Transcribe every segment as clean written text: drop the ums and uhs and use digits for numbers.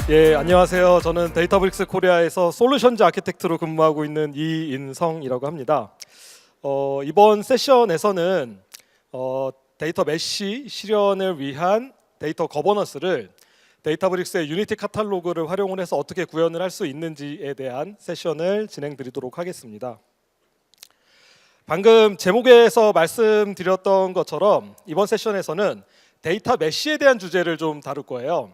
예, 안녕하세요. 저는 데이터브릭스 코리아에서 솔루션즈 아키텍트로 근무하고 있는 이인성이라고 합니다. 이번 세션에서는 데이터 메쉬 실현을 위한 데이터 거버넌스를 데이터브릭스의 유니티 카탈로그를 활용을 해서 어떻게 구현을 할 수 있는지에 대한 세션을 진행드리도록 하겠습니다. 방금 제목에서 말씀드렸던 것처럼 이번 세션에서는 데이터 메쉬에 대한 주제를 좀 다룰 거예요.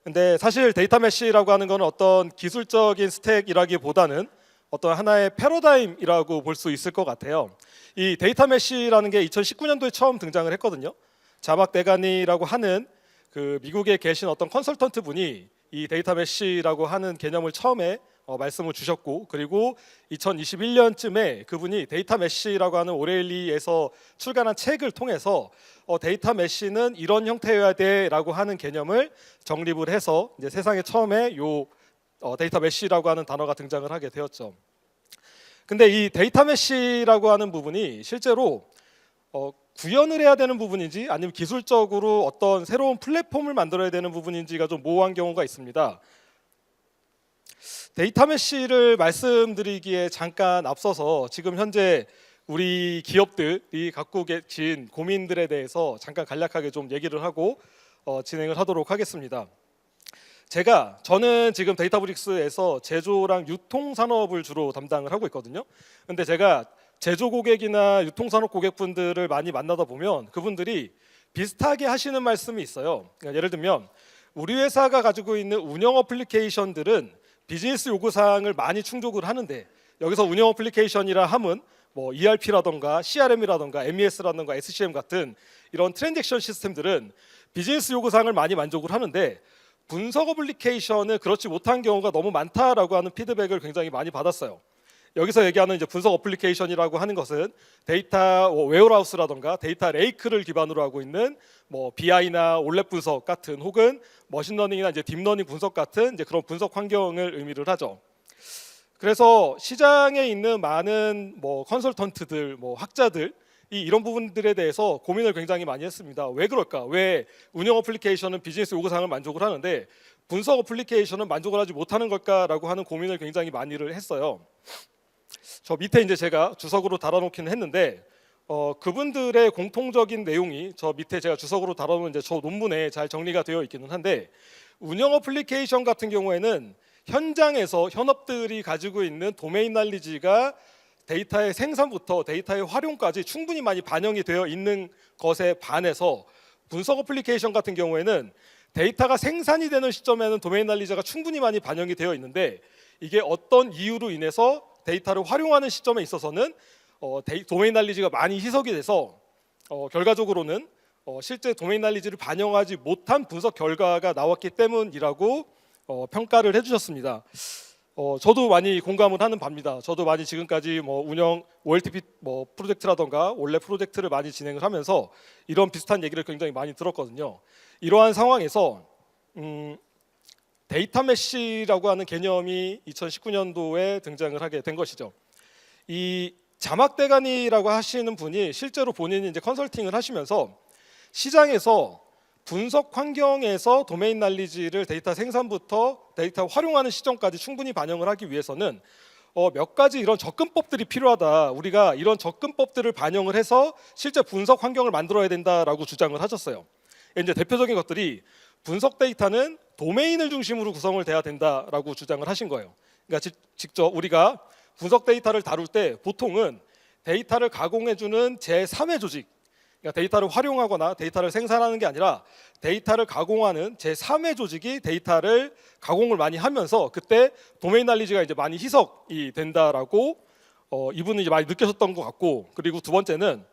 근데 사실 데이터 메쉬라고 하는 건 어떤 기술적인 스택이라기보다는 어떤 하나의 패러다임이라고 볼 수 있을 것 같아요. 이 데이터 메쉬라는 게 2019년도에 처음 등장을 했거든요. 자막 대간이라고 하는 그 미국에 계신 어떤 컨설턴트 분이 이 데이터 메쉬라고 하는 개념을 처음에 말씀을 주셨고, 그리고 2021년쯤에 그분이 데이터 메쉬라고 하는 오레일리에서 출간한 책을 통해서 데이터 메쉬는 이런 형태여야 돼라고 하는 개념을 정립을 해서 이제 세상에 처음에 데이터 메쉬라고 하는 단어가 등장을 하게 되었죠. 근데 이 데이터 메쉬라고 하는 부분이 실제로 구현을 해야 되는 부분인지 아니면 기술적으로 어떤 새로운 플랫폼을 만들어야 되는 부분인지가 좀 모호한 경우가 있습니다. 데이터 메쉬를 말씀드리기에 잠깐 앞서서 지금 현재 우리 기업들이 갖고 계신 고민들에 대해서 잠깐 간략하게 좀 얘기를 하고 진행을 하도록 하겠습니다. 저는 지금 데이터브릭스에서 제조랑 유통 산업을 주로 담당을 하고 있거든요. 근데 제가 제조 고객이나 유통 산업 고객분들을 많이 만나다 보면 그분들이 비슷하게 하시는 말씀이 있어요. 그러니까 예를 들면 우리 회사가 가지고 있는 운영 어플리케이션들은 비즈니스 요구사항을 많이 충족을 하는데, 여기서 운영 어플리케이션이라 함은 뭐 ERP라던가 CRM이라던가 MES라던가 SCM 같은 이런 트랜잭션 시스템들은 비즈니스 요구사항을 많이 만족을 하는데 분석 어플리케이션은 그렇지 못한 경우가 너무 많다라고 하는 피드백을 굉장히 많이 받았어요. 여기서 얘기하는 이제 분석 어플리케이션이라고 하는 것은 데이터 웨어하우스라던가 데이터 레이크를 기반으로 하고 있는 뭐 BI나 올랩 분석 같은, 혹은 머신러닝이나 이제 딥러닝 분석 같은 이제 그런 분석 환경을 의미를 하죠. 그래서 시장에 있는 많은 뭐 컨설턴트들, 뭐 학자들 이런 부분들에 대해서 고민을 굉장히 많이 했습니다. 왜 그럴까? 왜 운영 어플리케이션은 비즈니스 요구사항을 만족을 하는데 분석 어플리케이션은 만족을 하지 못하는 걸까라고 하는 고민을 굉장히 많이를 했어요. 저 밑에 이제 제가 주석으로 달아놓기는 했는데 그분들의 공통적인 내용이 저 밑에 제가 주석으로 달아놓은 이제 저 논문에 잘 정리가 되어 있기는 한데, 운영 어플리케이션 같은 경우에는 현장에서 현업들이 가지고 있는 도메인 날리지가 데이터의 생산부터 데이터의 활용까지 충분히 많이 반영이 되어 있는 것에 반해서 분석 어플리케이션 같은 경우에는 데이터가 생산이 되는 시점에는 도메인 날리지가 충분히 많이 반영이 되어 있는데, 이게 어떤 이유로 인해서 데이터를 활용하는 시점에 있어서는 도메인 날리지가 많이 희석이 돼서 결과적으로는 실제 도메인 날리지를 반영하지 못한 분석 결과가 나왔기 때문이라고 평가를 해주셨습니다. 저도 많이 공감을 하는 바입니다. 저도 많이 지금까지 뭐 운영 OLTP 뭐 프로젝트라던가 원래 프로젝트를 많이 진행을 하면서 이런 비슷한 얘기를 굉장히 많이 들었거든요. 이러한 상황에서 데이터 메쉬라고 하는 개념이 2019년도에 등장을 하게 된 것이죠. 이 자막 대간이라고 하시는 분이 실제로 본인이 이제 컨설팅을 하시면서 시장에서 분석 환경에서 도메인 날리지를 데이터 생산부터 데이터 활용하는 시점까지 충분히 반영을 하기 위해서는 몇 가지 이런 접근법들이 필요하다. 우리가 이런 접근법들을 반영을 해서 실제 분석 환경을 만들어야 된다라고 주장을 하셨어요. 이제 대표적인 것들이 분석 데이터는 도메인을 중심으로 구성을 돼야 된다라고 주장을 하신 거예요. 그러니까 직접 우리가 분석 데이터를 다룰 때 보통은 데이터를 가공해주는 제3의 조직, 그러니까 데이터를 활용하거나 데이터를 생산하는 게 아니라 데이터를 가공하는 제3의 조직이 데이터를 가공을 많이 하면서 그때 도메인 날리지가 이제 많이 희석이 된다라고 이분은 이제 많이 느끼셨던 것 같고, 그리고 두 번째는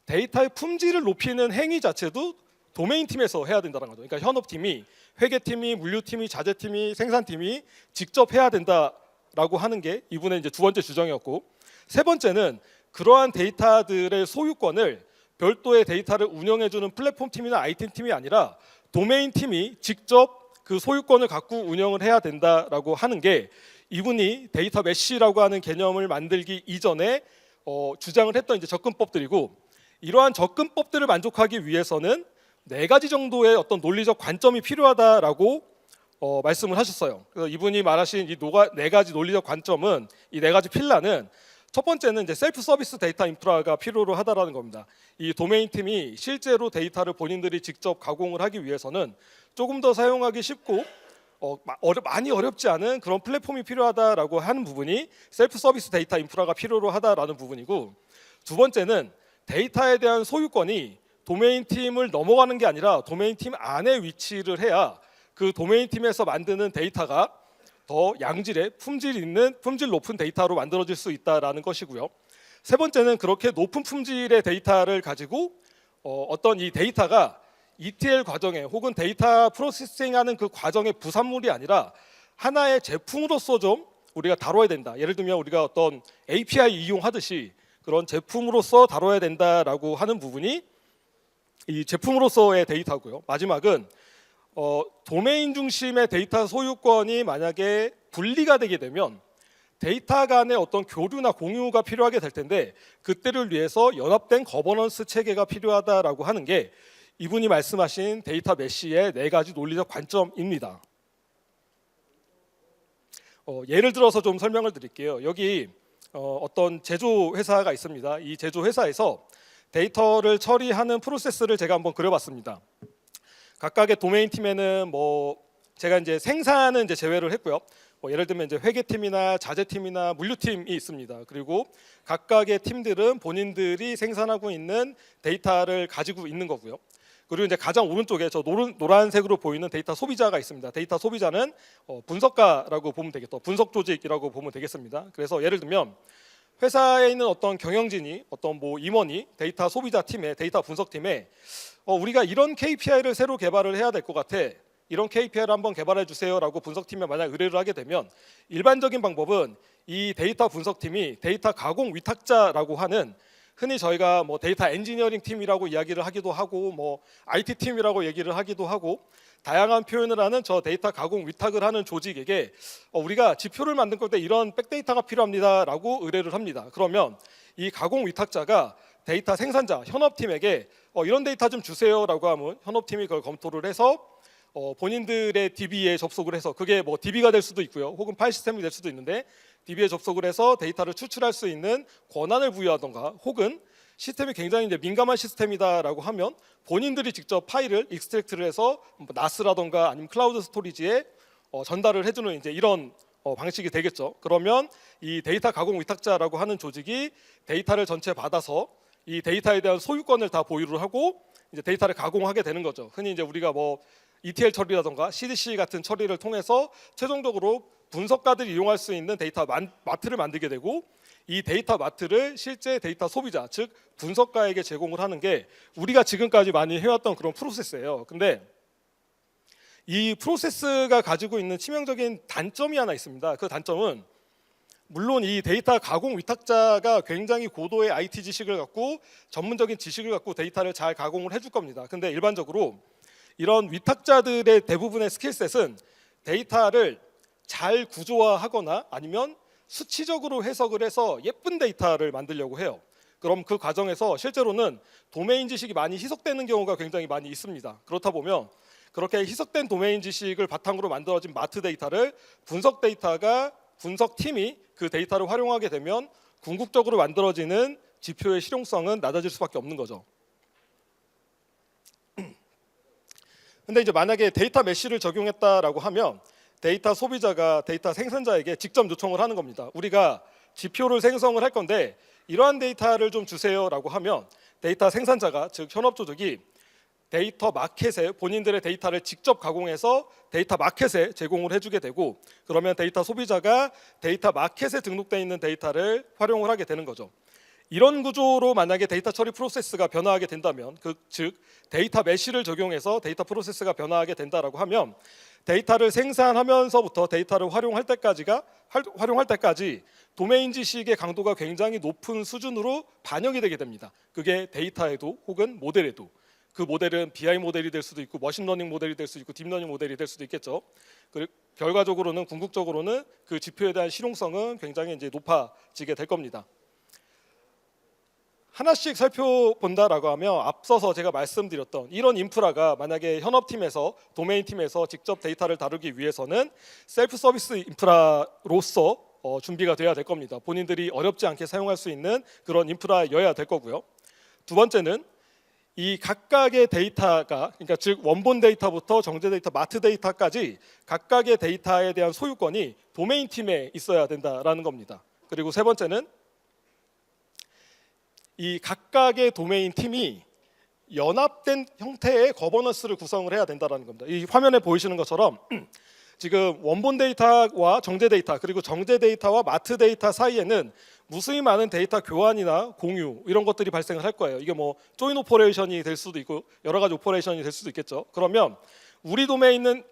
데이터의 품질을 높이는 행위 자체도 도메인 팀에서 해야 된다는 거죠. 그러니까 현업팀이, 회계팀이, 물류팀이, 자재팀이, 생산팀이 직접 해야 된다라고 하는 게 이분의 이제 두 번째 주장이었고, 세 번째는 그러한 데이터들의 소유권을 별도의 데이터를 운영해주는 플랫폼 팀이나 IT 팀이 아니라 도메인 팀이 직접 그 소유권을 갖고 운영을 해야 된다라고 하는 게 이분이 데이터 메쉬라고 하는 개념을 만들기 이전에 주장을 했던 이제 접근법들이고, 이러한 접근법들을 만족하기 위해서는 네 가지 정도의 어떤 논리적 관점이 필요하다라고 말씀을 하셨어요. 그래서 이분이 말하신 이 네 가지 논리적 관점은, 이 네 가지 필라는, 첫 번째는 이제 셀프 서비스 데이터 인프라가 필요로 하다라는 겁니다. 이 도메인 팀이 실제로 데이터를 본인들이 직접 가공을 하기 위해서는 조금 더 사용하기 쉽고 많이 어렵지 않은 그런 플랫폼이 필요하다라고 하는 부분이 셀프 서비스 데이터 인프라가 필요로 하다라는 부분이고, 두 번째는 데이터에 대한 소유권이 도메인 팀을 넘어가는 게 아니라 도메인 팀 안에 위치를 해야 그 도메인 팀에서 만드는 데이터가 더 양질의 품질 높은 데이터로 만들어질 수 있다라는 것이고요. 세 번째는 그렇게 높은 품질의 데이터를 가지고 어떤 이 데이터가 ETL 과정에 혹은 데이터 프로세싱하는 그 과정의 부산물이 아니라 하나의 제품으로서 좀 우리가 다뤄야 된다. 예를 들면 우리가 어떤 API 이용하듯이 그런 제품으로서 다뤄야 된다라고 하는 부분이 이 제품으로서의 데이터고요. 마지막은 도메인 중심의 데이터 소유권이 만약에 분리가 되게 되면 데이터 간의 어떤 교류나 공유가 필요하게 될 텐데, 그때를 위해서 연합된 거버넌스 체계가 필요하다라고 하는 게 이분이 말씀하신 데이터 메시의 네 가지 논리적 관점입니다. 예를 들어서 좀 설명을 드릴게요. 여기 어떤 제조 회사가 있습니다. 이 제조 회사에서 데이터를 처리하는 프로세스를 제가 한번 그려봤습니다. 각각의 도메인 팀에는 제가 이제 생산은 이제 제외를 했고요. 예를 들면 이제 회계팀이나 자재팀이나 물류팀이 있습니다. 그리고 각각의 팀들은 본인들이 생산하고 있는 데이터를 가지고 있는 거고요. 그리고 이제 가장 오른쪽에 저 노란색으로 보이는 데이터 소비자가 있습니다. 데이터 소비자는 분석가라고 보면 되겠다. 분석 조직이라고 보면 되겠습니다. 그래서 예를 들면 회사에 있는 어떤 경영진이, 어떤 임원이 데이터 소비자 팀에, 데이터 분석팀에 우리가 이런 KPI를 새로 개발을 해야 될 것 같아, 이런 KPI를 한번 개발해 주세요라고 분석팀에 만약 의뢰를 하게 되면, 일반적인 방법은 이 데이터 분석팀이 데이터 가공 위탁자라고 하는, 흔히 저희가 데이터 엔지니어링 팀이라고 이야기를 하기도 하고 IT 팀이라고 얘기를 하기도 하고 다양한 표현을 하는 저 데이터 가공 위탁을 하는 조직에게 우리가 지표를 만들 때 이런 백데이터가 필요합니다라고 의뢰를 합니다. 그러면 이 가공 위탁자가 데이터 생산자 현업팀에게 이런 데이터 좀 주세요라고 하면 현업팀이 그걸 검토를 해서 본인들의 DB에 접속을 해서, 그게 DB가 될 수도 있고요, 혹은 파일 시스템이 될 수도 있는데 DB에 접속을 해서 데이터를 추출할 수 있는 권한을 부여하던가, 혹은 시스템이 굉장히 이제 민감한 시스템이다라고 하면 본인들이 직접 파일을 익스트랙트를 해서 나스라던가 아니면 클라우드 스토리지에 전달을 해주는 이제 이런 방식이 되겠죠. 그러면 이 데이터 가공 위탁자라고 하는 조직이 데이터를 전체 받아서 이 데이터에 대한 소유권을 다 보유를 하고 이제 데이터를 가공하게 되는 거죠. 흔히 이제 우리가 ETL 처리라던가 CDC 같은 처리를 통해서 최종적으로 분석가들이 이용할 수 있는 데이터 마트를 만들게 되고, 이 데이터 마트를 실제 데이터 소비자, 즉 분석가에게 제공을 하는 게 우리가 지금까지 많이 해왔던 그런 프로세스예요. 근데 이 프로세스가 가지고 있는 치명적인 단점이 하나 있습니다. 그 단점은, 물론 이 데이터 가공 위탁자가 굉장히 고도의 IT 지식을 갖고 전문적인 지식을 갖고 데이터를 잘 가공을 해줄 겁니다. 근데 일반적으로 이런 위탁자들의 대부분의 스킬셋은 데이터를 잘 구조화하거나 아니면 수치적으로 해석을 해서 예쁜 데이터를 만들려고 해요. 그럼 그 과정에서 실제로는 도메인 지식이 많이 희석되는 경우가 굉장히 많이 있습니다. 그렇다 보면 그렇게 희석된 도메인 지식을 바탕으로 만들어진 마트 데이터를 분석팀이 그 데이터를 활용하게 되면 궁극적으로 만들어지는 지표의 실용성은 낮아질 수밖에 없는 거죠. 근데 이제 만약에 데이터 메쉬를 적용했다라고 하면 데이터 소비자가 데이터 생산자에게 직접 요청을 하는 겁니다. 우리가 지표를 생성을 할 건데 이러한 데이터를 좀 주세요라고 하면 데이터 생산자가, 즉 현업 조직이 데이터 마켓에 본인들의 데이터를 직접 가공해서 데이터 마켓에 제공을 해주게 되고, 그러면 데이터 소비자가 데이터 마켓에 등록되어 있는 데이터를 활용을 하게 되는 거죠. 이런 구조로 만약에 데이터 처리 프로세스가 변화하게 된다면, 즉 데이터 메쉬를 적용해서 데이터 프로세스가 변화하게 된다라고 하면 데이터를 생산하면서부터 데이터를 활용할 때까지 도메인 지식의 강도가 굉장히 높은 수준으로 반영이 되게 됩니다. 그게 데이터에도 혹은 모델에도. 그 모델은 BI 모델이 될 수도 있고 머신러닝 모델이 될 수도 있고 딥러닝 모델이 될 수도 있겠죠. 그리고 결과적으로는 궁극적으로는 그 지표에 대한 실용성은 굉장히 이제 높아지게 될 겁니다. 하나씩 살펴본다라고 하면 앞서서 제가 말씀드렸던 이런 인프라가 만약에 현업팀에서 도메인 팀에서 직접 데이터를 다루기 위해서는 셀프 서비스 인프라로서 준비가 돼야 될 겁니다. 본인들이 어렵지 않게 사용할 수 있는 그런 인프라여야 될 거고요. 두 번째는 이 각각의 데이터가, 그러니까 즉 원본 데이터부터 정제 데이터, 마트 데이터까지 각각의 데이터에 대한 소유권이 도메인 팀에 있어야 된다라는 겁니다. 그리고 세 번째는 이 각각의 도메인 팀이 연합된 형태의 거버넌스를 구성을 해야 된다는 겁니다. 이 화면에 보이시는 것처럼 지금 원본 데이터와 정제 데이터, 그리고 정제 데이터와 마트 데이터 사이에는 무수히 많은 데이터 교환이나 공유 이런 것들이 발생을 할 거예요. 이게 뭐 조인 오퍼레이션이 될 수도 있고 여러 가지 오퍼레이션이 될 수도 있겠죠. 그러면 우리 도메인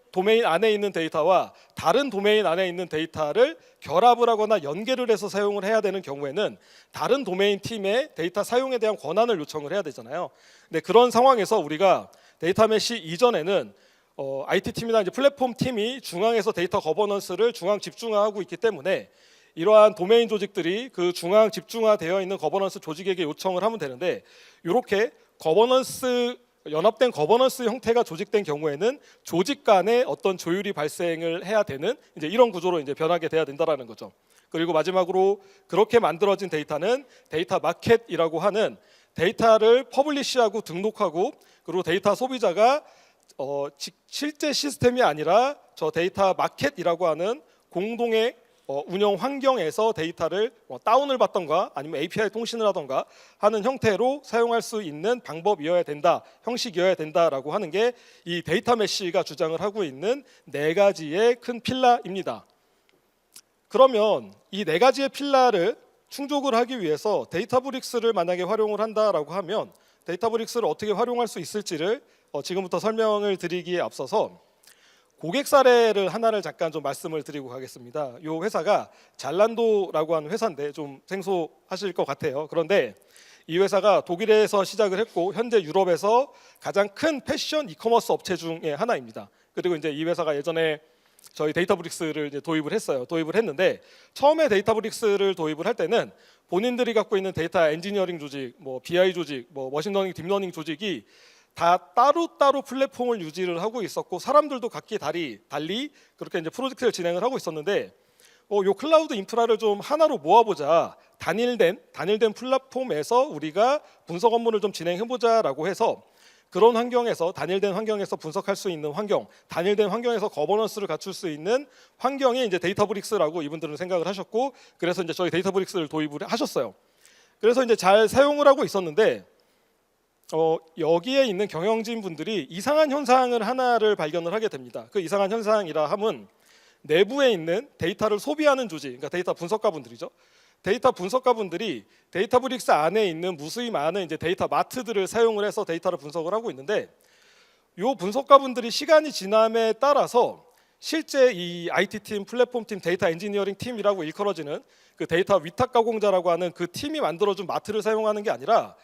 안에 있는 데이터와 다른 도메인 안에 있는 데이터를 결합을 하거나 연계를 해서 사용을 해야 되는 경우에는 다른 도메인 팀의 데이터 사용에 대한 권한을 요청을 해야 되잖아요. 근데 그런 상황에서 우리가 데이터 메시 이전에는 IT 팀이나 이제 플랫폼 팀이 중앙에서 데이터 거버넌스를 중앙 집중화하고 있기 때문에 이러한 도메인 조직들이 그 중앙 집중화되어 있는 거버넌스 조직에게 요청을 하면 되는데, 이렇게 연합된 거버넌스 형태가 조직된 경우에는 조직 간에 어떤 조율이 발생을 해야 되는 이제 이런 구조로 이제 변하게 돼야 된다라는 거죠. 그리고 마지막으로 그렇게 만들어진 데이터는 데이터 마켓이라고 하는 데이터를 퍼블리시하고 등록하고, 그리고 데이터 소비자가 실제 시스템이 아니라 저 데이터 마켓이라고 하는 공동의 운영 환경에서 데이터를 다운을 받던가 아니면 API 통신을 하던가 하는 형태로 사용할 수 있는 방법이어야 된다, 형식이어야 된다라고 하는 게 이 데이터 메시가 주장을 하고 있는 네 가지의 큰 필라입니다. 그러면 이 네 가지의 필라를 충족을 하기 위해서 데이터브릭스를 만약에 활용을 한다라고 하면 데이터브릭스를 어떻게 활용할 수 있을지를 지금부터 설명을 드리기에 앞서서 고객 사례를 하나를 잠깐 좀 말씀을 드리고 가겠습니다. 이 회사가 잘란도라고 하는 회사인데 좀 생소하실 것 같아요. 그런데 이 회사가 독일에서 시작을 했고 현재 유럽에서 가장 큰 패션 이커머스 업체 중에 하나입니다. 그리고 이제 이 회사가 예전에 저희 데이터브릭스를 이제 도입을 했어요. 도입을 했는데 처음에 데이터브릭스를 도입을 할 때는 본인들이 갖고 있는 데이터 엔지니어링 조직, 뭐 BI 조직, 뭐 머신러닝, 딥러닝 조직이 다 따로따로 플랫폼을 유지를 하고 있었고 사람들도 각기 달리 그렇게 이제 프로젝트를 진행을 하고 있었는데 요 클라우드 인프라를 좀 하나로 모아보자, 단일된 플랫폼에서 우리가 분석 업무를 좀 진행해보자라고 해서 그런 환경에서 단일된 환경에서 분석할 수 있는 환경, 단일된 환경에서 거버넌스를 갖출 수 있는 환경이 이제 데이터브릭스라고 이분들은 생각을 하셨고, 그래서 이제 저희 데이터브릭스를 도입을 하셨어요. 그래서 이제 잘 사용을 하고 있었는데 여기에 있는 경영진 분들이 이상한 현상을 하나를 발견을 하게 됩니다. 그 이상한 현상이라 함은 내부에 있는 데이터를 소비하는 조직, 그러니까 데이터 분석가분들이죠. 데이터 분석가분들이 데이터브릭스 안에 있는 무수히 많은 이제 데이터 마트들을 사용을 해서 데이터를 분석을 하고 있는데, 이 분석가분들이 시간이 지남에 따라서 실제 이 IT 팀, 플랫폼 팀, 데이터 엔지니어링 팀이라고 일컬어지는 그 데이터 위탁 가공자라고 하는 그 팀이 만들어준 마트를 사용하는 게 아니라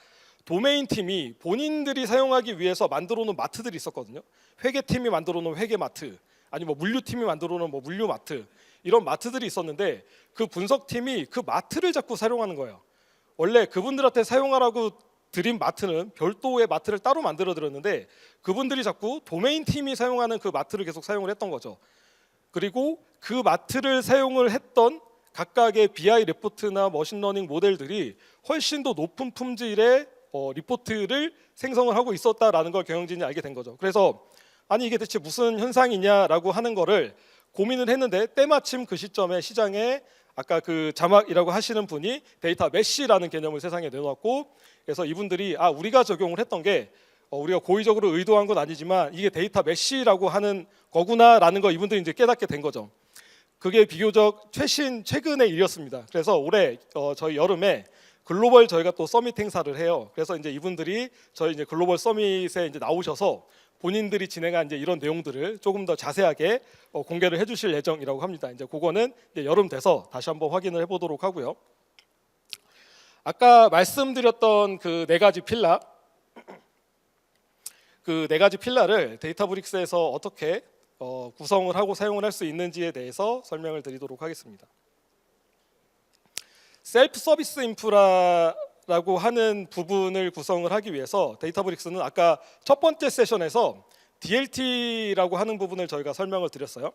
도메인 팀이 본인들이 사용하기 위해서 만들어 놓은 마트들이 있었거든요. 회계팀이 만들어 놓은 회계 마트, 아니면 뭐 물류팀이 만들어 놓은 뭐 물류 마트, 이런 마트들이 있었는데 그 분석팀이 그 마트를 자꾸 사용하는 거예요. 원래 그분들한테 사용하라고 드린 마트는 별도의 마트를 따로 만들어 드렸는데 그분들이 자꾸 도메인 팀이 사용하는 그 마트를 계속 사용을 했던 거죠. 그리고 그 마트를 사용을 했던 각각의 BI 리포트나 머신러닝 모델들이 훨씬 더 높은 품질의 리포트를 생성을 하고 있었다라는 걸 경영진이 알게 된 거죠. 그래서 아니 이게 대체 무슨 현상이냐라고 하는 거를 고민을 했는데 때마침 그 시점에 시장에 아까 그 자막이라고 하시는 분이 데이터 메시라는 개념을 세상에 내놓았고, 그래서 이분들이 우리가 적용을 했던 게 우리가 고의적으로 의도한 건 아니지만 이게 데이터 메시라고 하는 거구나라는 거 이분들이 이제 깨닫게 된 거죠. 그게 비교적 최근의 일이었습니다. 그래서 올해 저희 여름에 글로벌 저희가 또 서밋 행사를 해요. 그래서 이제 이분들이 저희 이제 글로벌 서밋에 이제 나오셔서 본인들이 진행한 이제 이런 내용들을 조금 더 자세하게 공개를 해주실 예정이라고 합니다. 이제 그거는 이제 여름 돼서 다시 한번 확인을 해보도록 하고요. 아까 말씀드렸던 그 네 가지 필라, 그 네 가지 필라를 데이터브릭스에서 어떻게 구성을 하고 사용을 할 수 있는지에 대해서 설명을 드리도록 하겠습니다. 셀프 서비스 인프라에 라고 하는 부분을 구성을 하기 위해서 데이터브릭스는 아까 첫 번째 세션에서 DLT라고 하는 부분을 저희가 설명을 드렸어요.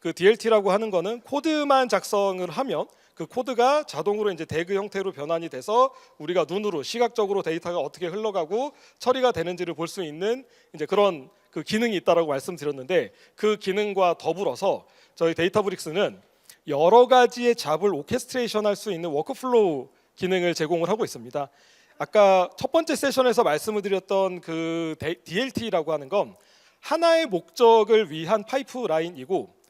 그 DLT라고 하는 거는 코드만 작성을 하면 그 코드가 자동으로 이제 대그 형태로 변환이 돼서 우리가 눈으로 시각적으로 데이터가 어떻게 흘러가고 처리가 되는지를 볼 수 있는 이제 그런 그 기능이 있다라고 말씀드렸는데, 그 기능과 더불어서 저희 데이터브릭스는 여러 가지의 잡을 오케스트레이션 할 수 있는 워크플로우 기능을 제공을 하고 있습니다. 아까 첫 번째 세션에서 말씀을 드렸던 그 DLT라고 하는 건 하나의 목적을 위한 파이프라인이고,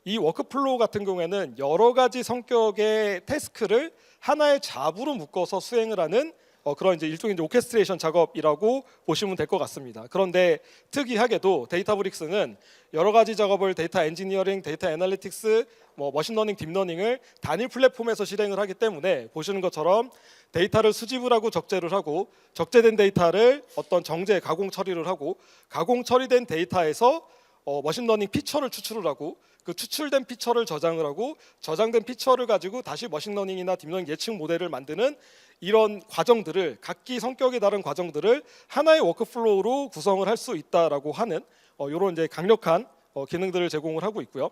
이 워크플로우 같은 경우에는 여러 가지 성격의 태스크를 하나의 잡으로 묶어서 수행을 하는 그런 이제 일종의 이제 오케스트레이션 작업이라고 보시면 될 것 같습니다. 그런데 특이하게도 데이터브릭스는 여러 가지 작업을 데이터 엔지니어링, 데이터 애널리틱스, 머신러닝, 딥러닝을 단일 플랫폼에서 실행을 하기 때문에 보시는 것처럼 데이터를 수집을 하고 적재를 하고, 적재된 데이터를 어떤 정제, 가공 처리를 하고, 가공 처리된 데이터에서 머신러닝 피처를 추출을 하고, 그 추출된 피처를 저장을 하고, 저장된 피처를 가지고 다시 머신러닝이나 딥러닝 예측 모델을 만드는 이런 과정들을, 각기 성격이 다른 과정들을 하나의 워크플로우로 구성을 할 수 있다라고 하는 이런 이제 강력한 기능들을 제공을 하고 있고요.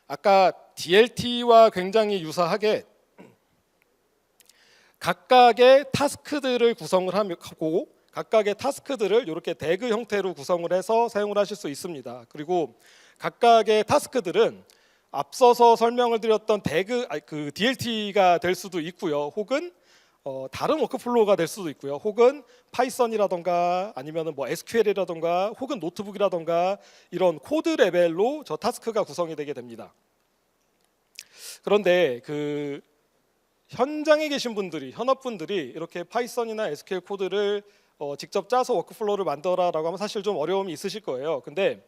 아까 DLT와 굉장히 유사하게 각각의 타스크들을 구성을 하고, 각각의 타스크들을 이렇게 대그 형태로 구성을 해서 사용을 하실 수 있습니다. 그리고 각각의 타스크들은 앞서서 설명을 드렸던 그 DLT가 될 수도 있고요. 혹은 다른 워크플로우가 될 수도 있고요. 혹은 파이썬이라던가 아니면 뭐 SQL이라던가 혹은 노트북이라던가 이런 코드 레벨로 저 타스크가 구성이 되게 됩니다. 그런데 그 현장에 계신 분들이, 현업분들이 이렇게 파이썬이나 SQL 코드를 직접 짜서 워크플로우를 만들어라라고 하면 사실 좀 어려움이 있으실 거예요. 근데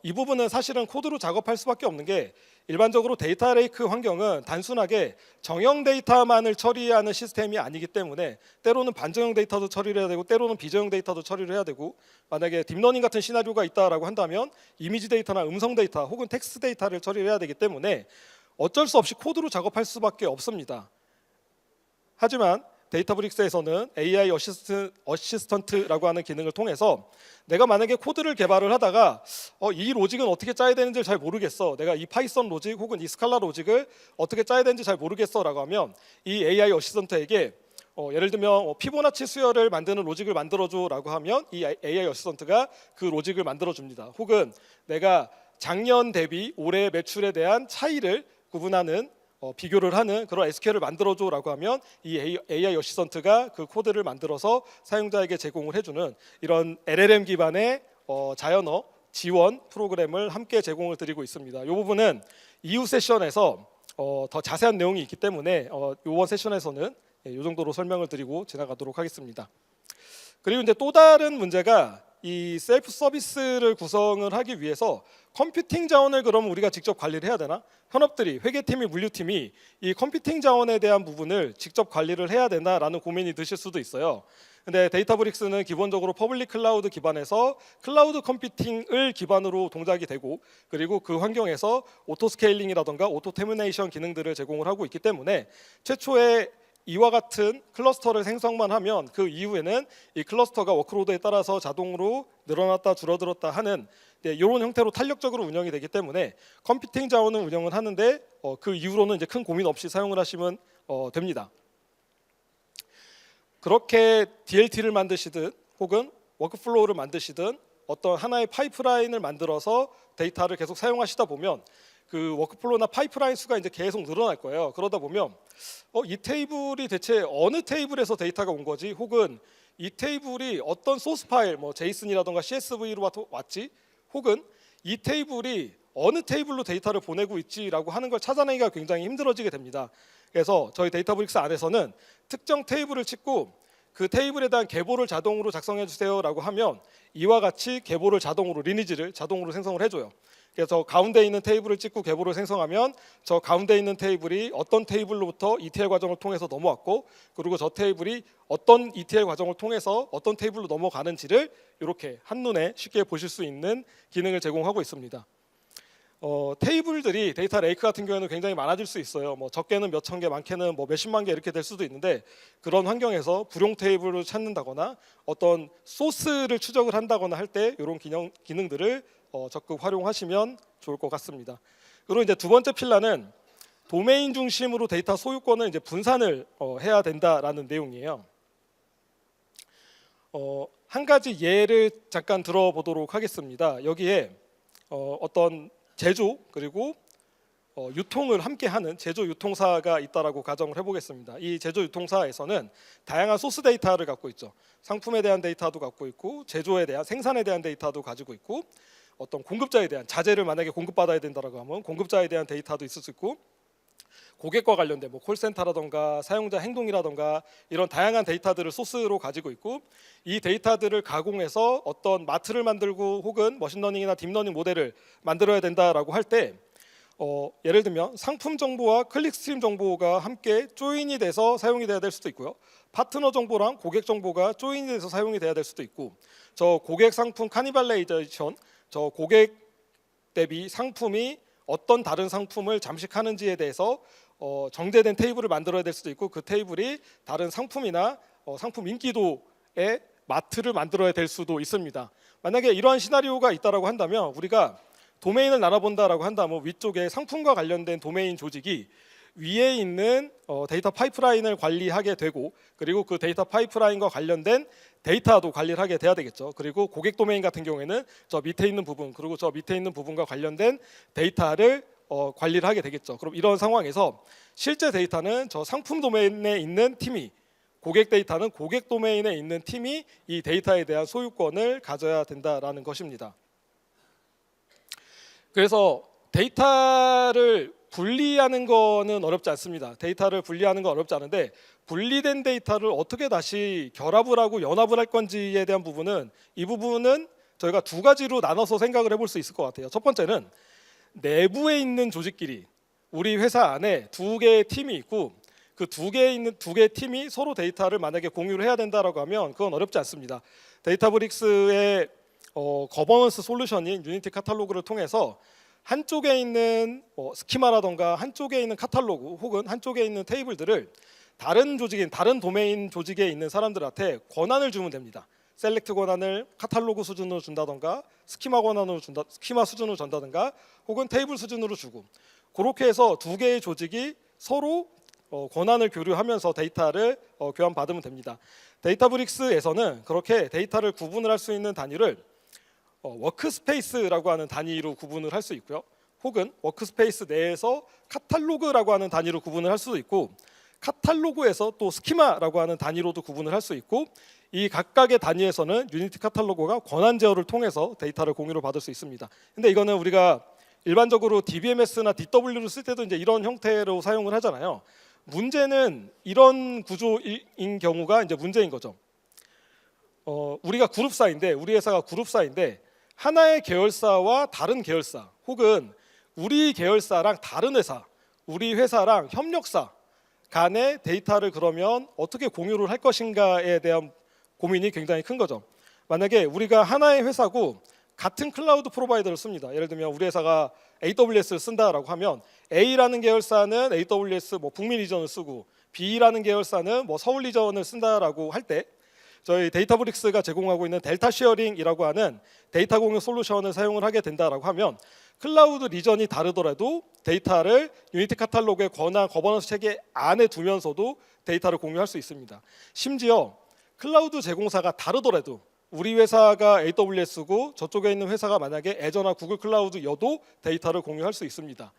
이 부분은 사실은 코드로 작업할 수밖에 없는 게, 일반적으로 데이터 레이크 환경은 단순하게 정형 데이터만을 처리하는 시스템이 아니기 때문에 때로는 반정형 데이터도 처리를 해야 되고, 때로는 비정형 데이터도 처리를 해야 되고, 만약에 딥러닝 같은 시나리오가 있다라고 한다면 이미지 데이터나 음성 데이터 혹은 텍스트 데이터를 처리를 해야 되기 때문에 어쩔 수 없이 코드로 작업할 수밖에 없습니다. 하지만 데이터브릭스에서는 AI 어시스턴트라고 하는 기능을 통해서 내가 만약에 코드를 개발을 하다가 이 로직은 어떻게 짜야 되는지 잘 모르겠어, 내가 이 파이썬 로직 혹은 이 스칼라 로직을 어떻게 짜야 되는지 잘 모르겠어 라고 하면 이 AI 어시스턴트에게 예를 들면 피보나치 수열을 만드는 로직을 만들어줘 라고 하면 이 AI 어시스턴트가 그 로직을 만들어줍니다. 혹은 내가 작년 대비 올해 매출에 대한 차이를 구분하는 비교를 하는 그런 SQL을 만들어줘 라고 하면 이 AI 어시스턴트가 그 코드를 만들어서 사용자에게 제공을 해주는 이런 LLM 기반의 자연어 지원 프로그램을 함께 제공을 드리고 있습니다. 이 부분은 이후 세션에서 더 자세한 내용이 있기 때문에 이번 세션에서는 이 정도로 설명을 드리고 지나가도록 하겠습니다. 그리고 이제 또 다른 문제가, 이 셀프 서비스를 구성을 하기 위해서 컴퓨팅 자원을 그럼 우리가 직접 관리를 해야 되나? 현업들이, 회계팀이, 물류팀이 이 컴퓨팅 자원에 대한 부분을 직접 관리를 해야 되나라는 고민이 드실 수도 있어요. 근데 데이터브릭스는 기본적으로 퍼블릭 클라우드 기반에서 클라우드 컴퓨팅을 기반으로 동작이 되고, 그리고 그 환경에서 오토 스케일링이라던가 오토 테르미네이션 기능들을 제공을 하고 있기 때문에 최초에 이와 같은 클러스터를 생성만 하면 그 이후에는 이 클러스터가 워크로드에 따라서 자동으로 늘어났다 줄어들었다 하는 이런 형태로 탄력적으로 운영이 되기 때문에 컴퓨팅 자원을 운영을 하는데 그 이후로는 이제 큰 고민 없이 사용을 하시면 됩니다. 그렇게 DLT를 만드시든 혹은 워크플로우를 만드시든 어떤 하나의 파이프라인을 만들어서 데이터를 계속 사용하시다 보면 그 워크플로우나 파이프라인 수가 이제 계속 늘어날 거예요. 그러다 보면 이 테이블이 대체 어느 테이블에서 데이터가 온 거지, 혹은 이 테이블이 어떤 소스 파일, 뭐 제이슨이라던가 CSV로 왔지, 혹은 이 테이블이 어느 테이블로 데이터를 보내고 있지라고 하는 걸 찾아내기가 굉장히 힘들어지게 됩니다. 그래서 저희 데이터브릭스 안에서는 특정 테이블을 찍고 그 테이블에 대한 계보를 자동으로 작성해 주세요라고 하면 이와 같이 계보를 자동으로, 리니지를 자동으로 생성을 해줘요. 그래서 가운데 있는 테이블을 찍고 계보를 생성하면 저 가운데 있는 테이블이 어떤 테이블로부터 ETL 과정을 통해서 넘어왔고, 그리고 저 테이블이 어떤 ETL 과정을 통해서 어떤 테이블로 넘어가는지를 이렇게 한눈에 쉽게 보실 수 있는 기능을 제공하고 있습니다. 테이블들이 데이터 레이크 같은 경우에는 굉장히 많아질 수 있어요. 뭐 적게는 몇 천 개, 많게는 뭐 몇십만 개 이렇게 될 수도 있는데 그런 환경에서 불용 테이블을 찾는다거나 어떤 소스를 추적을 한다거나 할 때 이런 기능들을 적극 활용하시면 좋을 것 같습니다. 그리고 이제 두 번째 필라는 도메인 중심으로 데이터 소유권을 이제 분산을 해야 된다라는 내용이에요. 한 가지 예를 잠깐 들어보도록 하겠습니다. 여기에 어떤 제조 그리고 유통을 함께하는 제조 유통사가 있다라고 가정을 해보겠습니다. 이 제조 유통사에서는 다양한 소스 데이터를 갖고 있죠. 상품에 대한 데이터도 갖고 있고 제조에 대한 생산에 대한 데이터도 가지고 있고 어떤 공급자에 대한 자재를 만약에 공급받아야 된다라고 하면 공급자에 대한 데이터도 있을 수 있고 고객과 관련된 뭐 콜센터라던가 사용자 행동이라던가 이런 다양한 데이터들을 소스로 가지고 있고 이 데이터들을 가공해서 어떤 마트를 만들고 혹은 머신러닝이나 딥러닝 모델을 만들어야 된다라고 할 때 예를 들면 상품 정보와 클릭 스트림 정보가 함께 조인이 돼서 사용이 돼야 될 수도 있고요. 파트너 정보랑 고객 정보가 조인이 돼서 사용이 돼야 될 수도 있고 저 고객 상품 카니발레이제이션 저 고객 대비 상품이 어떤 다른 상품을 잠식하는지에 대해서 정제된 테이블을 만들어야 될 수도 있고 그 테이블이 다른 상품이나 상품 인기도의 마트를 만들어야 될 수도 있습니다. 만약에 이러한 시나리오가 있다라고 한다면 우리가 도메인을 나눠본다라고 한다면 위쪽에 상품과 관련된 도메인 조직이 위에 있는 데이터 파이프라인을 관리하게 되고 그리고 그 데이터 파이프라인과 관련된 데이터도 관리를 하게 돼야 되겠죠. 그리고 고객 도메인 같은 경우에는 저 밑에 있는 부분 그리고 저 밑에 있는 부분과 관련된 데이터를 관리를 하게 되겠죠. 그럼 이런 상황에서 실제 데이터는 저 상품 도메인에 있는 팀이 고객 데이터는 고객 도메인에 있는 팀이 이 데이터에 대한 소유권을 가져야 된다라는 것입니다. 그래서 데이터를 분리하는 거는 어렵지 않습니다. 데이터를 분리하는 건 어렵지 않은데 분리된 데이터를 어떻게 다시 결합을 하고 연합을 할 건지에 대한 부분은 이 부분은 저희가 두 가지로 나눠서 생각을 해볼 수 있을 것 같아요. 첫 번째는 내부에 있는 조직끼리 우리 회사 안에 두 개의 팀이 있고 그 두 개의 팀이 서로 데이터를 만약에 공유를 해야 된다라고 하면 그건 어렵지 않습니다. 데이터브릭스의 거버넌스 솔루션인 유니티 카탈로그를 통해서 한쪽에 있는 스키마라던가 한쪽에 있는 카탈로그 혹은 한쪽에 있는 테이블들을 다른 조직인 다른 도메인 조직에 있는 사람들한테 권한을 주면 됩니다. 셀렉트 권한을 카탈로그 수준으로 준다던가 스키마 권한으로 준다, 스키마 수준으로 준다던가 혹은 테이블 수준으로 주고 그렇게 해서 두 개의 조직이 서로 권한을 교류하면서 데이터를 교환받으면 됩니다. 데이터브릭스에서는 그렇게 데이터를 구분을 할 수 있는 단위를 워크스페이스라고 하는 단위로 구분을 할 수 있고요. 혹은 워크스페이스 내에서 카탈로그라고 하는 단위로 구분을 할 수도 있고 카탈로그에서 또 스키마라고 하는 단위로도 구분을 할 수 있고 이 각각의 단위에서는 유니티 카탈로그가 권한 제어를 통해서 데이터를 공유를 받을 수 있습니다. 근데 이거는 우리가 일반적으로 DBMS나 DW를 쓸 때도 이제 이런 형태로 사용을 하잖아요. 문제는 이런 구조인 경우가 이제 문제인 거죠. 우리가 그룹사인데 우리 회사가 그룹사인데 하나의 계열사와 다른 계열사 혹은 우리 계열사랑 다른 회사, 우리 회사랑 협력사 간의 데이터를 그러면 어떻게 공유를 할 것인가에 대한 고민이 굉장히 큰 거죠. 만약에 우리가 하나의 회사고 같은 클라우드 프로바이더를 씁니다. 예를 들면 우리 회사가 AWS를 쓴다라고 하면 A라는 계열사는 AWS 뭐 북미 리전을 쓰고 B라는 계열사는 뭐 서울 리전을 쓴다라고 할 때 저희 데이터브릭스가 제공하고 있는 델타 쉐어링이라고 하는 데이터 공유 솔루션을 사용을 하게 된다라고 하면 클라우드 리전이 다르더라도 데이터를 유니티 카탈로그의 권한 거버넌스 체계 안에 두면서도 데이터를 공유할 수 있습니다. 심지어 클라우드 제공사가 다르더라도 우리 회사가 AWS고 저쪽에 있는 회사가 만약에 애저나 구글 클라우드여도 데이터를 공유할 수 있습니다.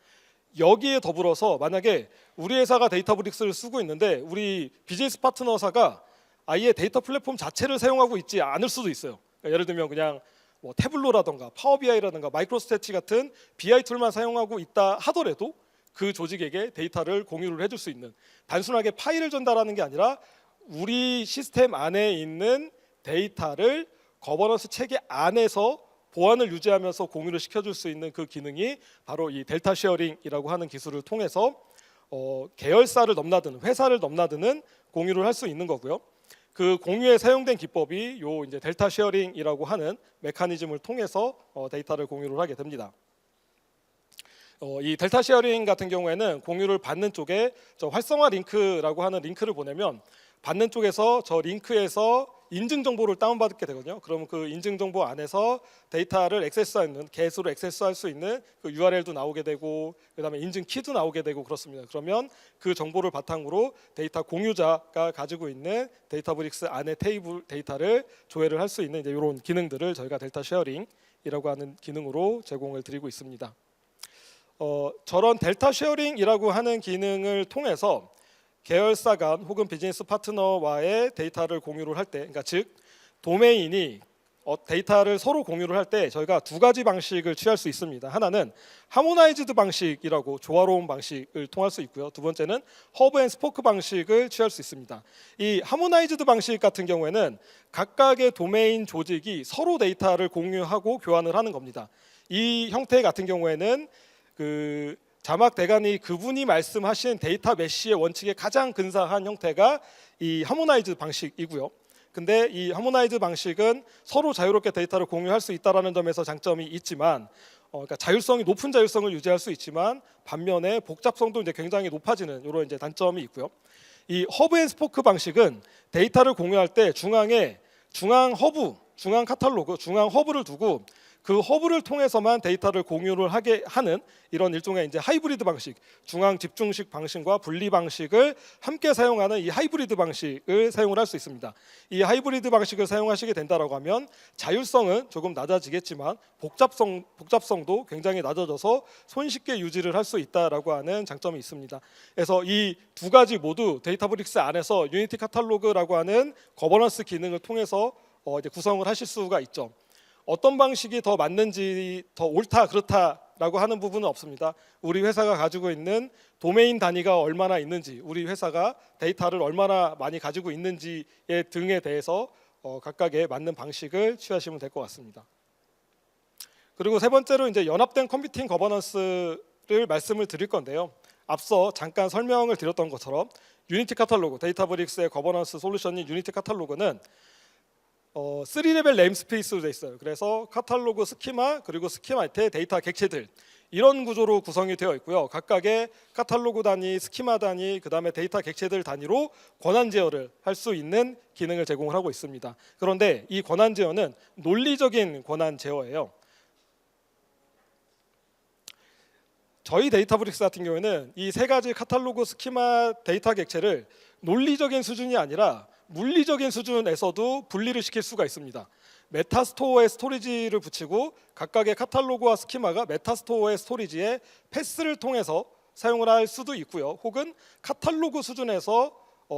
여기에 더불어서 만약에 우리 회사가 데이터브릭스를 쓰고 있는데 우리 비즈니스 파트너사가 아예 데이터 플랫폼 자체를 사용하고 있지 않을 수도 있어요. 그러니까 예를 들면 그냥 뭐 태블로라든가 파워비아이라든가 마이크로스태치 같은 BI 툴만 사용하고 있다 하더라도 그 조직에게 데이터를 공유를 해줄 수 있는 단순하게 파일을 전달하는 게 아니라 우리 시스템 안에 있는 데이터를 거버넌스 체계 안에서 보안을 유지하면서 공유를 시켜줄 수 있는 그 기능이 바로 이 델타 쉐어링이라고 하는 기술을 통해서 계열사를 넘나드는 회사를 넘나드는 공유를 할 수 있는 거고요. 그 공유에 사용된 기법이 요 이제 델타 쉐어링이라고 하는 메커니즘을 통해서 데이터를 공유를 하게 됩니다. 이 델타 쉐어링 같은 경우에는 공유를 받는 쪽에 저 활성화 링크라고 하는 링크를 보내면 받는 쪽에서 저 링크에서 인증 정보를 다운받게 되거든요. 그러면 그 인증 정보 안에서 데이터를 액세스하는 개수로 액세스할 수 있는 그 URL도 나오게 되고 그다음에 인증 키도 나오게 되고 그렇습니다. 그러면 그 정보를 바탕으로 데이터 공유자가 가지고 있는 데이터브릭스 안에 테이블 데이터를 조회를 할 수 있는 이제 이런 기능들을 저희가 델타 쉐어링이라고 하는 기능으로 제공을 드리고 있습니다. 저런 델타 쉐어링이라고 하는 기능을 통해서 계열사 간 혹은 비즈니스 파트너와의 데이터를 공유를 할 때, 그러니까 즉 도메인이 데이터를 서로 공유를 할 때 저희가 두 가지 방식을 취할 수 있습니다. 하나는 하모나이즈드 방식이라고 조화로운 방식을 통할 수 있고요. 두 번째는 허브 앤 스포크 방식을 취할 수 있습니다. 이 하모나이즈드 방식 같은 경우에는 각각의 도메인 조직이 서로 데이터를 공유하고 교환을 하는 겁니다. 이 형태 같은 경우에는 그 자막 대간이 그분이 말씀하신 데이터 메쉬의 원칙에 가장 근사한 형태가 이 하모나이즈 방식이고요. 근데 이 하모나이즈 방식은 서로 자유롭게 데이터를 공유할 수 있다는 점에서 장점이 있지만 그러니까 자율성이 높은 자율성을 유지할 수 있지만 반면에 복잡성도 이제 굉장히 높아지는 이런 이제 단점이 있고요. 이 허브 앤 스포크 방식은 데이터를 공유할 때 중앙에 중앙 허브, 중앙 카탈로그, 중앙 허브를 두고 그 허브를 통해서만 데이터를 공유를 하게 하는 이런 일종의 이제 하이브리드 방식, 중앙 집중식 방식과 분리 방식을 함께 사용하는 이 하이브리드 방식을 사용을 할 수 있습니다. 이 하이브리드 방식을 사용하시게 된다라고 하면 자율성은 조금 낮아지겠지만 복잡성도 굉장히 낮아져서 손쉽게 유지를 할 수 있다라고 하는 장점이 있습니다. 그래서 이 두 가지 모두 데이터브릭스 안에서 유니티 카탈로그라고 하는 거버넌스 기능을 통해서 이제 구성을 하실 수가 있죠. 어떤 방식이 더 맞는지 더 옳다 그렇다라고 하는 부분은 없습니다. 우리 회사가 가지고 있는 도메인 단위가 얼마나 있는지, 우리 회사가 데이터를 얼마나 많이 가지고 있는지의 등에 대해서 각각의 맞는 방식을 취하시면 될 것 같습니다. 그리고 세 번째로 이제 연합된 컴퓨팅 거버넌스를 말씀을 드릴 건데요. 앞서 잠깐 설명을 드렸던 것처럼 유니티 카탈로그, 데이터브릭스의 거버넌스 솔루션인 유니티 카탈로그는 3레벨 네임스페이스로 되어 있어요. 그래서 카탈로그 스키마 그리고 스키마 밑에 데이터 객체들 이런 구조로 구성이 되어 있고요. 각각의 카탈로그 단위, 스키마 단위, 그 다음에 데이터 객체들 단위로 권한 제어를 할 수 있는 기능을 제공을 하고 있습니다. 그런데 이 권한 제어는 논리적인 권한 제어예요. 저희 데이터브릭스 같은 경우에는 이 세 가지 카탈로그, 스키마, 데이터 객체를 논리적인 수준이 아니라 물리적인 수준에서도 분리를 시킬 수가 있습니다. 메타스토어에 스토리지를 붙이고 각각의 카탈로그와 스키마가 메타스토어의 스토리지에 패스를 통해서 사용을 할 수도 있고요. 혹은 카탈로그 수준에서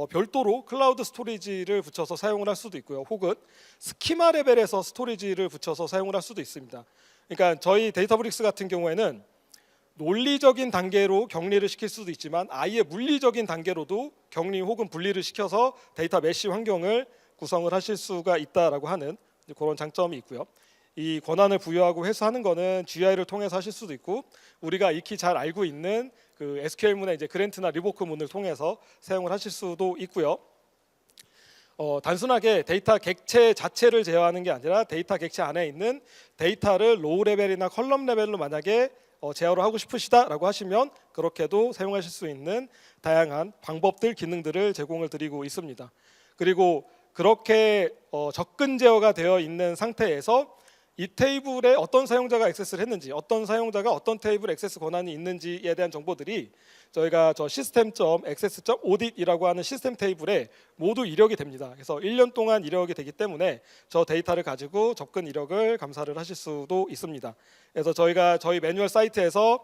별도로 클라우드 스토리지를 붙여서 사용을 할 수도 있고요. 혹은 스키마 레벨에서 스토리지를 붙여서 사용을 할 수도 있습니다. 그러니까 저희 데이터브릭스 같은 경우에는 논리적인 단계로 격리를 시킬 수도 있지만 아예 물리적인 단계로도 격리 혹은 분리를 시켜서 데이터 메쉬 환경을 구성을 하실 수가 있다라고 하는 그런 장점이 있고요. 이 권한을 부여하고 회수하는 거는 GUI를 통해서 하실 수도 있고 우리가 익히 잘 알고 있는 그 SQL문의 이제 그랜트나 리보크문을 통해서 사용을 하실 수도 있고요. 단순하게 데이터 객체 자체를 제어하는 게 아니라 데이터 객체 안에 있는 데이터를 로우 레벨이나 컬럼 레벨로 만약에 제어를 하고 싶으시다라고 하시면 그렇게도 사용하실 수 있는 다양한 방법들, 기능들을 제공을 드리고 있습니다. 그리고 그렇게 접근 제어가 되어 있는 상태에서 이 테이블에 어떤 사용자가 액세스를 했는지, 어떤 사용자가 어떤 테이블 액세스 권한이 있는지에 대한 정보들이 저희가 저 system.access.audit이라고 하는 시스템 테이블에 모두 이력이 됩니다. 그래서 1년 동안 이력이 되기 때문에 저 데이터를 가지고 접근 이력을 감사를 하실 수도 있습니다. 그래서 저희가 저희 매뉴얼 사이트에서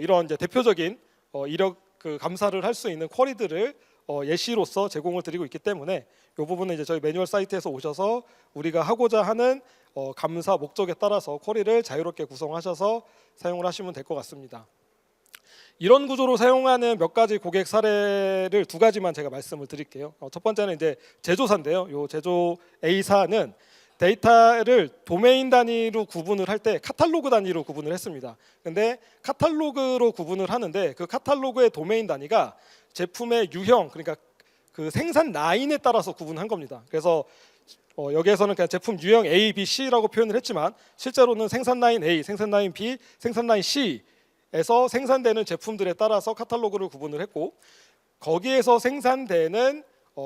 이런 이제 대표적인 이력 그 감사를 할 수 있는 쿼리들을 예시로서 제공을 드리고 있기 때문에 이 부분은 이제 저희 매뉴얼 사이트에서 오셔서 우리가 하고자 하는 감사 목적에 따라서 쿼리를 자유롭게 구성하셔서 사용을 하시면 될 것 같습니다. 이런 구조로 사용하는 몇 가지 고객 사례를 두 가지만 제가 말씀을 드릴게요. 첫 번째는 이제 제조사인데요. 이 제조 A사는 데이터를 도메인 단위로 구분을 할 때 카탈로그 단위로 구분을 했습니다. 근데 카탈로그로 구분을 하는데 그 카탈로그의 도메인 단위가 제품의 유형, 그러니까 그 생산 라인에 따라서 구분한 겁니다. 그래서 여기에서는 그냥 제품 유형 A, B, C라고 표현을 했지만 실제로는 생산 라인 A, 생산 라인 B, 생산 라인 C에 에서 생산되는 제품들에 따라서 카탈로그를 구분을 했고, 거기에서 생산되는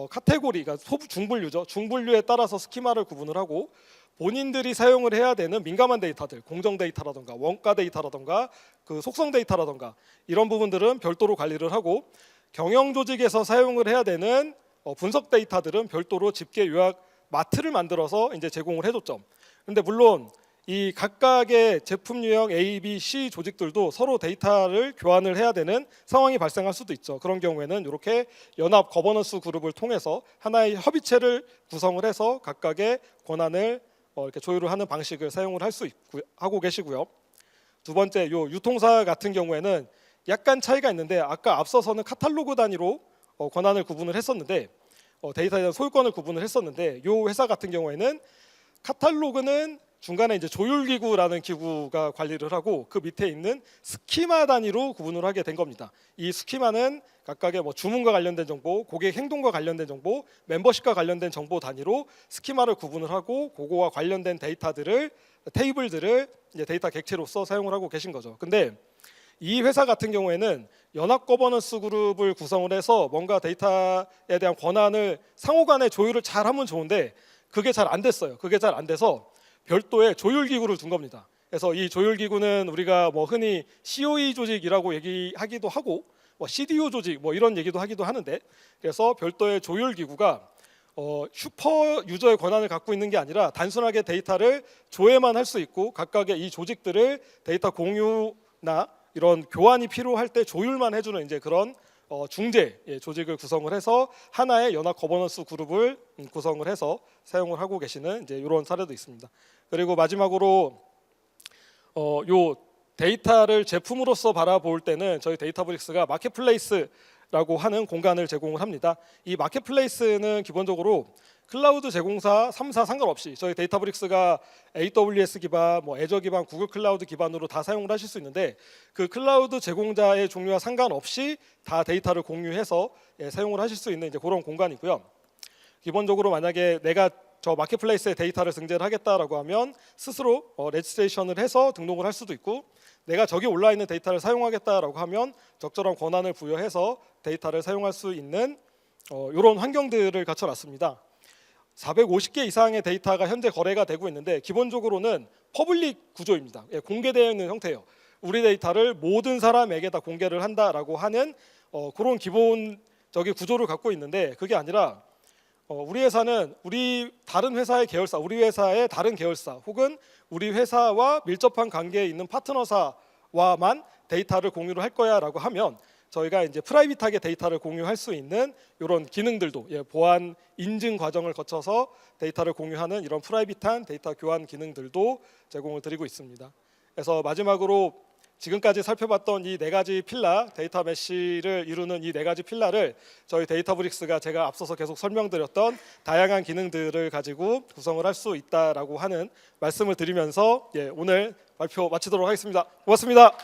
카테고리가 중분류죠. 중분류에 따라서 스키마를 구분을 하고, 본인들이 사용을 해야 되는 민감한 데이터들, 공정 데이터라던가 원가 데이터라던가 그 속성 데이터라던가 이런 부분들은 별도로 관리를 하고, 경영 조직에서 사용을 해야 되는 분석 데이터들은 별도로 집계 요약 마트를 만들어서 이제 제공을 해줬죠. 근데 물론 이 각각의 제품 유형 A, B, C 조직들도 서로 데이터를 교환을 해야 되는 상황이 발생할 수도 있죠. 그런 경우에는 이렇게 연합 거버넌스 그룹을 통해서 하나의 협의체를 구성을 해서 각각의 권한을 이렇게 조율을 하는 방식을 사용을 하고 계시고요. 두 번째, 요 유통사 같은 경우에는 약간 차이가 있는데, 아까 앞서서는 카탈로그 단위로 권한을 구분을 했었는데, 데이터에 대한 소유권을 구분을 했었는데, 요 회사 같은 경우에는 카탈로그는 중간에 이제 조율기구라는 기구가 관리를 하고, 그 밑에 있는 스키마 단위로 구분을 하게 된 겁니다. 이 스키마는 각각의 주문과 관련된 정보, 고객 행동과 관련된 정보, 멤버십과 관련된 정보 단위로 스키마를 구분을 하고, 그거와 관련된 테이블들을 이제 데이터 객체로서 사용을 하고 계신 거죠. 근데 이 회사 같은 경우에는 연합 거버넌스 그룹을 구성을 해서 뭔가 데이터에 대한 권한을 상호간에 조율을 잘 하면 좋은데, 그게 잘 안 됐어요. 그게 잘 안 돼서 별도의 조율기구를 둔 겁니다. 그래서 이 조율기구는 우리가 흔히 COE 조직이라고 얘기하기도 하고, CDO 조직 이런 얘기도 하기도 하는데, 그래서 별도의 조율기구가 슈퍼 유저의 권한을 갖고 있는 게 아니라 단순하게 데이터를 조회만 할 수 있고, 각각의 이 조직들을 데이터 공유나 이런 교환이 필요할 때 조율만 해주는 이제 그런 중재 조직을 구성을 해서 하나의 연합 거버넌스 그룹을 구성을 해서 사용을 하고 계시는 이제 이런 사례도 있습니다. 그리고 마지막으로 요 데이터를 제품으로서 바라볼 때는 저희 데이터브릭스가 마켓플레이스라고 하는 공간을 제공을 합니다. 이 마켓플레이스는 기본적으로 클라우드 제공사 3사 상관없이 저희 데이터브릭스가 AWS 기반, 애저 기반, 구글 클라우드 기반으로 다 사용을 하실 수 있는데, 그 클라우드 제공자의 종류와 상관없이 다 데이터를 공유해서 사용을 하실 수 있는 이제 그런 공간이고요. 기본적으로 만약에 내가 저 마켓플레이스에 데이터를 등재를 하겠다라고 하면 스스로 레지스트레이션을 해서 등록을 할 수도 있고, 내가 저기 올라 있는 데이터를 사용하겠다라고 하면 적절한 권한을 부여해서 데이터를 사용할 수 있는 이런 환경들을 갖춰놨습니다. 450개 이상의 데이터가 현재 거래가 되고 있는데, 기본적으로는 퍼블릭 구조입니다. 공개되어 있는 형태예요. 우리 데이터를 모든 사람에게 다 공개를 한다라고 하는 그런 기본적인 구조를 갖고 있는데, 그게 아니라 우리 회사는 다른 회사의 계열사, 우리 회사의 다른 계열사, 혹은 우리 회사와 밀접한 관계에 있는 파트너사와만 데이터를 공유를 할 거야라고 하면, 저희가 이제 프라이빗하게 데이터를 공유할 수 있는 이런 기능들도 보안 인증 과정을 거쳐서 데이터를 공유하는 이런 프라이빗한 데이터 교환 기능들도 제공을 드리고 있습니다. 그래서 마지막으로 지금까지 살펴봤던 이 네 가지 필라, 데이터 메쉬를 이루는 이 네 가지 필라를 저희 데이터브릭스가 제가 앞서서 계속 설명드렸던 다양한 기능들을 가지고 구성을 할 수 있다라고 하는 말씀을 드리면서 오늘 발표 마치도록 하겠습니다. 고맙습니다.